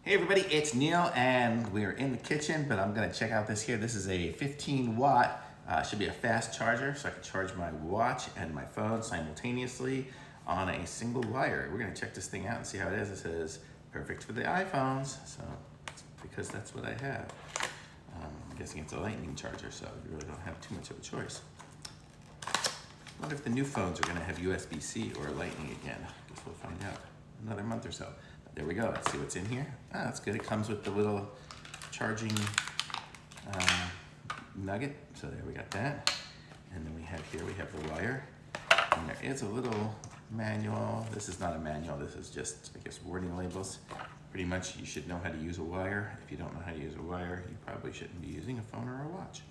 Hey everybody, it's Neil and we're in the kitchen, but I'm gonna check out this here. This is a 15 watt, should be a fast charger, so I can charge my watch and my phone simultaneously on a single wire. We're gonna check this thing out and see how it is. It says perfect for the iPhones, so because that's what I have. I'm guessing it's a lightning charger, so you really don't have too much of a choice. I wonder if the new phones are gonna have USB-C or lightning again. Guess we'll find out another month or so. There we go, let's see what's in here. Ah, that's good, it comes with the little charging nugget. So there we got that. And then we have the wire. And there is a little manual. This is not a manual, this is just, I guess, warning labels. Pretty much you should know how to use a wire. If you don't know how to use a wire, you probably shouldn't be using a phone or a watch.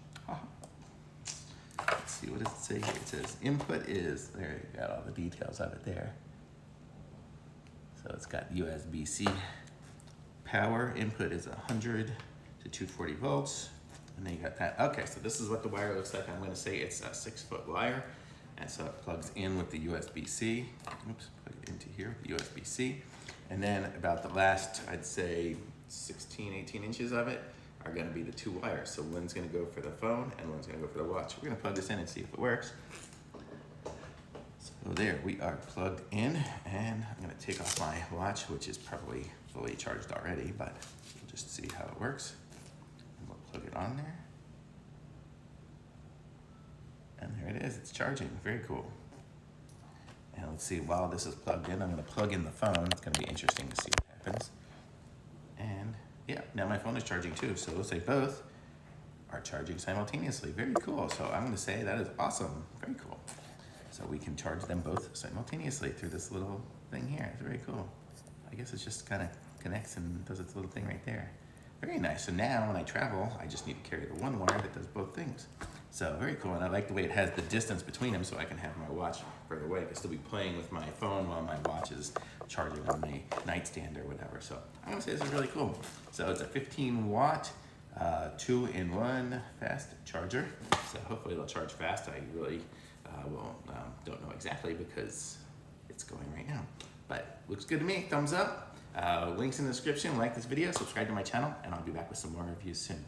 Let's see, what does it say here? It says input is, there you got all the details of it there. So it's got USB-C power. Input is 100 to 240 volts. And then you got that. Okay, so this is what the wire looks like. I'm gonna say it's a 6-foot wire. And so it plugs in with the USB-C. Oops, plug it into here, USB-C. And then about the last, I'd say 16, 18 inches of it are gonna be the two wires. So one's gonna go for the phone and one's gonna go for the watch. We're gonna plug this in and see if it works. So there, we are plugged in, and I'm gonna take off my watch, which is probably fully charged already, but we'll just see how it works. And we'll plug it on there. And there it is, it's charging, very cool. And let's see, while this is plugged in, I'm gonna plug in the phone. It's gonna be interesting to see what happens. And yeah, now my phone is charging too, so let's say both are charging simultaneously. Very cool, so I'm gonna say that is awesome, very cool. So we can charge them both simultaneously through this little thing here. It's very cool. I guess it just kind of connects and does its little thing right there. Very nice. So now when I travel, I just need to carry the one wire that does both things. So very cool. And I like the way it has the distance between them, so I can have my watch further away. I can still be playing with my phone while my watch is charging on the nightstand or whatever. So I'm gonna say this is really cool. So it's a 15 watt, 2-in-1 fast charger. So hopefully it'll charge fast. I really don't know exactly because it's going right now, but looks good to me. Thumbs up. Links in the description. Like this video, subscribe to my channel, and I'll be back with some more reviews soon.